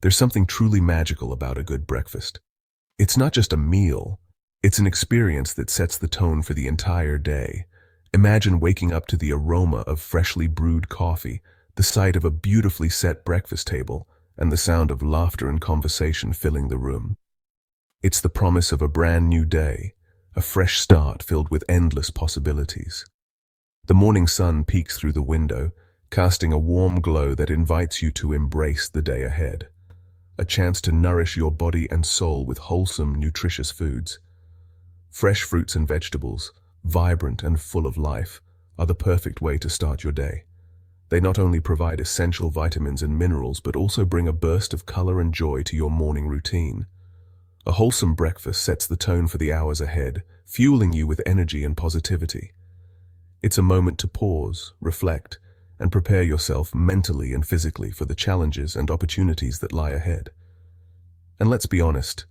There's something truly magical about a good breakfast. It's not just a meal, it's an experience that sets the tone for the entire day. Imagine waking up to the aroma of freshly brewed coffee, the sight of a beautifully set breakfast table, and the sound of laughter and conversation filling the room. It's the promise of a brand new day, a fresh start filled with endless possibilities. The morning sun peeks through the window, casting a warm glow that invites you to embrace the day ahead. A chance to nourish your body and soul with wholesome, nutritious foods. Fresh fruits and vegetables, vibrant and full of life, are the perfect way to start your day. They not only provide essential vitamins and minerals, but also bring a burst of color and joy to your morning routine. A wholesome breakfast sets the tone for the hours ahead, fueling you with energy and positivity. It's a moment to pause, reflect, and prepare yourself mentally and physically for the challenges and opportunities that lie ahead. And let's be honest,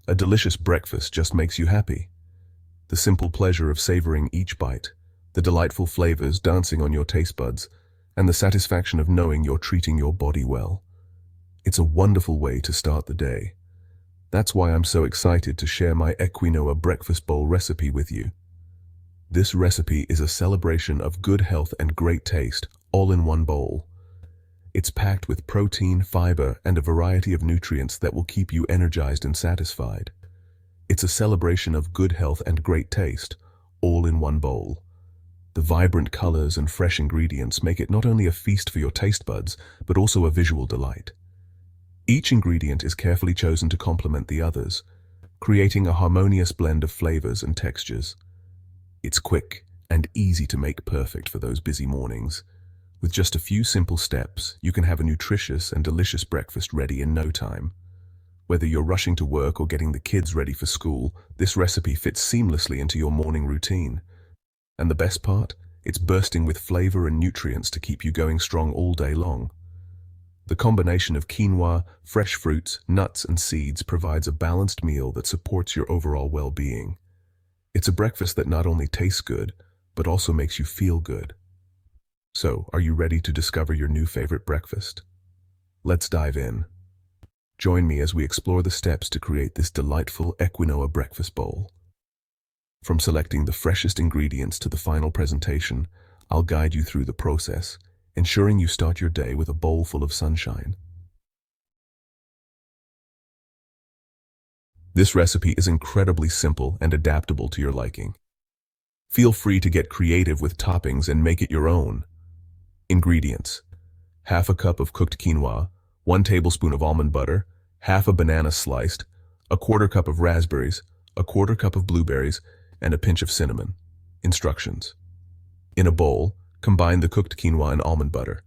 a delicious breakfast just makes you happy. The simple pleasure of savoring each bite, the delightful flavors dancing on your taste buds, and the satisfaction of knowing you're treating your body well. It's a wonderful way to start the day. That's why I'm so excited to share my EQuinoa Breakfast Bowl recipe with you. This recipe is a celebration of good health and great taste, all in one bowl. It's packed with protein, fiber, and a variety of nutrients that will keep you energized and satisfied. It's a celebration of good health and great taste, all in one bowl. The vibrant colors and fresh ingredients make it not only a feast for your taste buds, but also a visual delight. Each ingredient is carefully chosen to complement the others, creating a harmonious blend of flavors and textures. It's quick and easy to make, perfect for those busy mornings. With just a few simple steps, you can have a nutritious and delicious breakfast ready in no time. Whether you're rushing to work or getting the kids ready for school, this recipe fits seamlessly into your morning routine. And the best part? It's bursting with flavor and nutrients to keep you going strong all day long. The combination of quinoa, fresh fruits, nuts, and seeds provides a balanced meal that supports your overall well-being. It's a breakfast that not only tastes good, but also makes you feel good. So, are you ready to discover your new favorite breakfast? Let's dive in. Join me as we explore the steps to create this delightful EQuinoa Breakfast Bowl. From selecting the freshest ingredients to the final presentation, I'll guide you through the process, ensuring you start your day with a bowl full of sunshine. This recipe is incredibly simple and adaptable to your liking. Feel free to get creative with toppings and make it your own. Ingredients: half a cup of cooked quinoa, 1 tablespoon of almond butter, half a banana sliced, a quarter cup of raspberries, a quarter cup of blueberries, and a pinch of cinnamon. Instructions: in a bowl, combine the cooked quinoa and almond butter.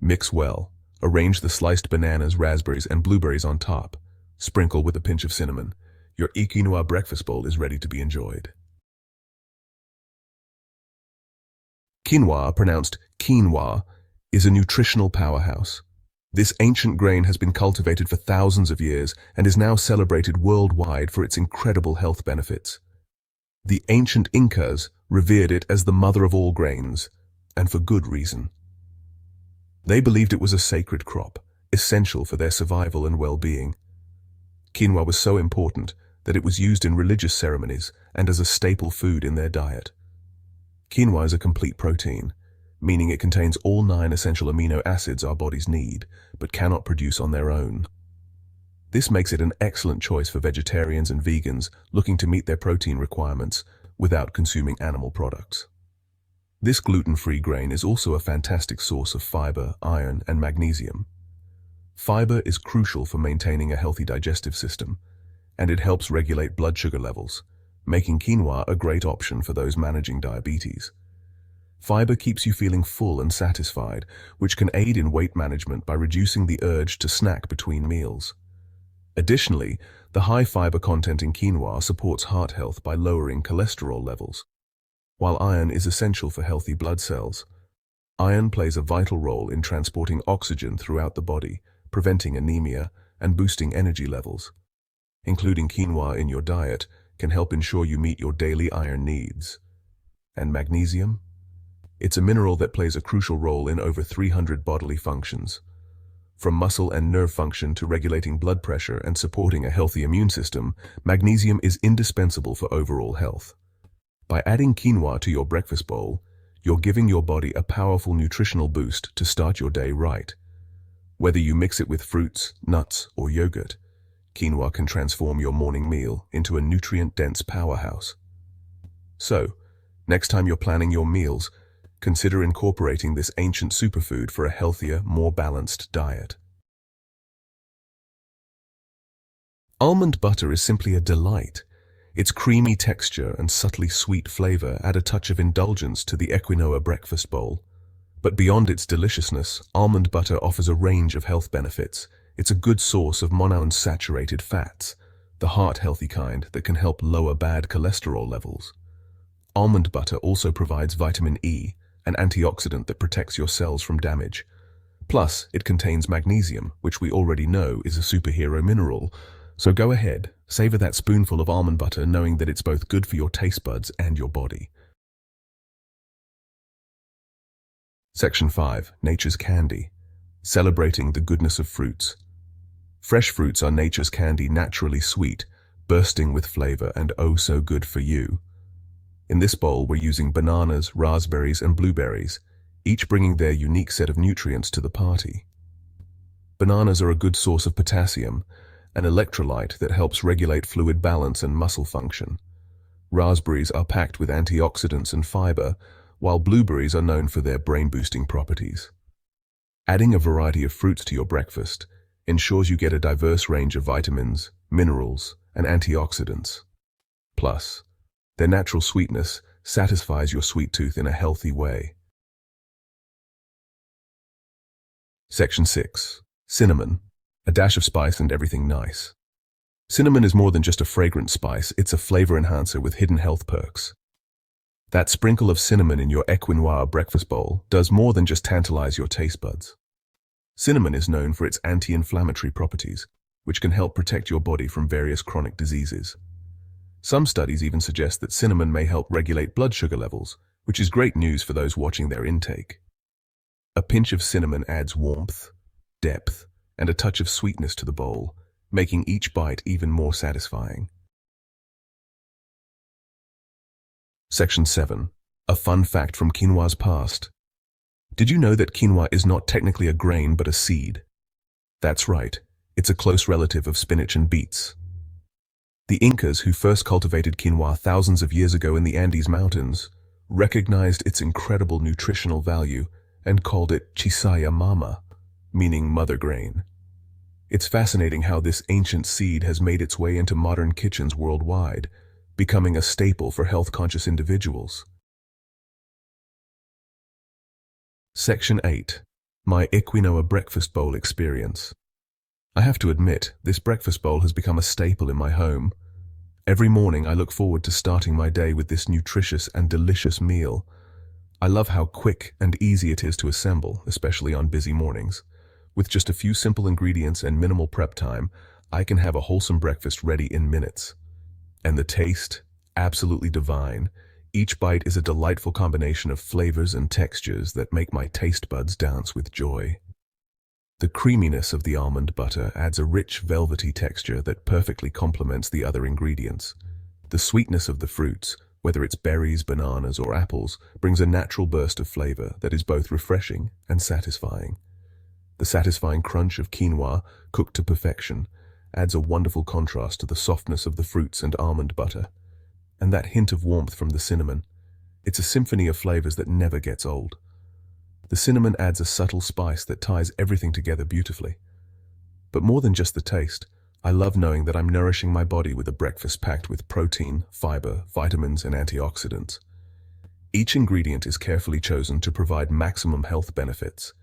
Mix well. Arrange the sliced bananas, raspberries, and blueberries on top. Sprinkle with a pinch of cinnamon. Your EQuinoa breakfast bowl is ready to be enjoyed. Quinoa, pronounced quinoa, is a nutritional powerhouse. This ancient grain has been cultivated for thousands of years and is now celebrated worldwide for its incredible health benefits. The ancient Incas revered it as the mother of all grains, and for good reason. They believed it was a sacred crop, essential for their survival and well-being. Quinoa was so important that it was used in religious ceremonies and as a staple food in their diet. Quinoa is a complete protein, meaning it contains all 9 essential amino acids our bodies need, but cannot produce on their own. This makes it an excellent choice for vegetarians and vegans looking to meet their protein requirements without consuming animal products. This gluten-free grain is also a fantastic source of fiber, iron, and magnesium. Fiber is crucial for maintaining a healthy digestive system, and it helps regulate blood sugar levels, making quinoa a great option for those managing diabetes. Fiber keeps you feeling full and satisfied, which can aid in weight management by reducing the urge to snack between meals. Additionally, the high fiber content in quinoa supports heart health by lowering cholesterol levels. While iron is essential for healthy blood cells, iron plays a vital role in transporting oxygen throughout the body, preventing anemia and boosting energy levels. Including quinoa in your diet can help ensure you meet your daily iron needs. And magnesium? It's a mineral that plays a crucial role in over 300 bodily functions. From muscle and nerve function to regulating blood pressure and supporting a healthy immune system, magnesium is indispensable for overall health. By adding quinoa to your breakfast bowl, you're giving your body a powerful nutritional boost to start your day right. Whether you mix it with fruits, nuts, or yogurt, quinoa can transform your morning meal into a nutrient-dense powerhouse. So, next time you're planning your meals, consider incorporating this ancient superfood for a healthier, more balanced diet. Almond butter is simply a delight. Its creamy texture and subtly sweet flavor add a touch of indulgence to the EQuinoa Breakfast Bowl. But beyond its deliciousness, almond butter offers a range of health benefits. It's a good source of monounsaturated fats, the heart-healthy kind that can help lower bad cholesterol levels. Almond butter also provides vitamin E, an antioxidant that protects your cells from damage. Plus, it contains magnesium, which we already know is a superhero mineral. So go ahead, savor that spoonful of almond butter knowing that it's both good for your taste buds and your body. Section 5. Nature's Candy. Celebrating the goodness of fruits. Fresh fruits are nature's candy, naturally sweet, bursting with flavor and oh so good for you. In this bowl, we're using bananas, raspberries, and blueberries, each bringing their unique set of nutrients to the party. Bananas are a good source of potassium, an electrolyte that helps regulate fluid balance and muscle function. Raspberries are packed with antioxidants and fiber, while blueberries are known for their brain-boosting properties. Adding a variety of fruits to your breakfast ensures you get a diverse range of vitamins, minerals, and antioxidants. Plus, their natural sweetness satisfies your sweet tooth in a healthy way. Section 6. Cinnamon. A dash of spice and everything nice. Cinnamon is more than just a fragrant spice, it's a flavor enhancer with hidden health perks. That sprinkle of cinnamon in your EQuinoa breakfast bowl does more than just tantalize your taste buds. Cinnamon is known for its anti-inflammatory properties, which can help protect your body from various chronic diseases. Some studies even suggest that cinnamon may help regulate blood sugar levels, which is great news for those watching their intake. A pinch of cinnamon adds warmth, depth, and a touch of sweetness to the bowl, making each bite even more satisfying. Section 7. A fun fact from quinoa's past. Did you know that quinoa is not technically a grain but a seed? That's right, it's a close relative of spinach and beets. The Incas, who first cultivated quinoa thousands of years ago in the Andes Mountains, recognized its incredible nutritional value and called it chisaya mama, meaning mother grain. It's fascinating how this ancient seed has made its way into modern kitchens worldwide, becoming a staple for health-conscious individuals. Section 8. My EQuinoa Breakfast Bowl Experience. I have to admit, this breakfast bowl has become a staple in my home. Every morning I look forward to starting my day with this nutritious and delicious meal. I love how quick and easy it is to assemble, especially on busy mornings. With just a few simple ingredients and minimal prep time, I can have a wholesome breakfast ready in minutes. And the taste? Absolutely divine. Each bite is a delightful combination of flavors and textures that make my taste buds dance with joy. The creaminess of the almond butter adds a rich, velvety texture that perfectly complements the other ingredients. The sweetness of the fruits, whether it's berries, bananas, or apples, brings a natural burst of flavor that is both refreshing and satisfying. The satisfying crunch of quinoa, cooked to perfection, adds a wonderful contrast to the softness of the fruits and almond butter. And that hint of warmth from the cinnamon. It's a symphony of flavors that never gets old. The cinnamon adds a subtle spice that ties everything together beautifully. But more than just the taste, I love knowing that I'm nourishing my body with a breakfast packed with protein, fiber, vitamins, and antioxidants. Each ingredient is carefully chosen to provide maximum health benefits.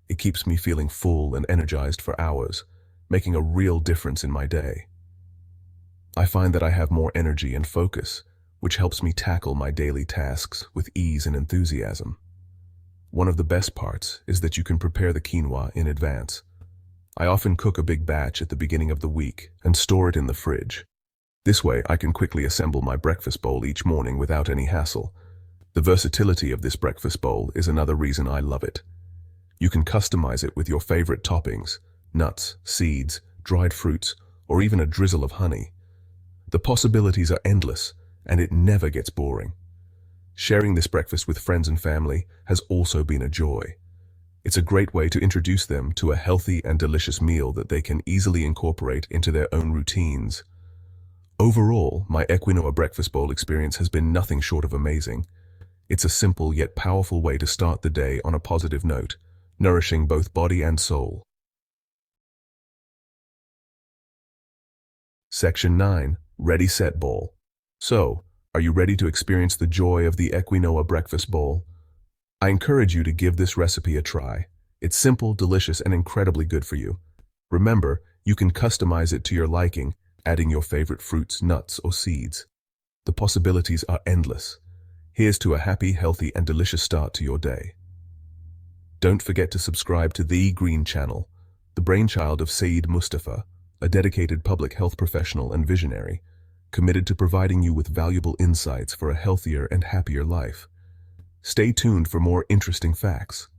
It keeps me feeling full and energized for hours, making a real difference in my day. I find that I have more energy and focus, which helps me tackle my daily tasks with ease and enthusiasm. One of the best parts is that you can prepare the quinoa in advance. I often cook a big batch at the beginning of the week and store it in the fridge. This way, I can quickly assemble my breakfast bowl each morning without any hassle. The versatility of this breakfast bowl is another reason I love it. You can customize it with your favorite toppings, nuts, seeds, dried fruits, or even a drizzle of honey. The possibilities are endless, and it never gets boring. Sharing this breakfast with friends and family has also been a joy. It's a great way to introduce them to a healthy and delicious meal that they can easily incorporate into their own routines. Overall, my EQuinoa Breakfast Bowl experience has been nothing short of amazing. It's a simple yet powerful way to start the day on a positive note, nourishing both body and soul. Section 9. Ready, Set, Bowl. So, are you ready to experience the joy of the EQuinoa Breakfast Bowl? I encourage you to give this recipe a try. It's simple, delicious, and incredibly good for you. Remember, you can customize it to your liking, adding your favorite fruits, nuts, or seeds. The possibilities are endless. Here's to a happy, healthy, and delicious start to your day. Don't forget to subscribe to The Green Channel, the brainchild of Saeed Mustafa, a dedicated public health professional and visionary, committed to providing you with valuable insights for a healthier and happier life. Stay tuned for more interesting facts.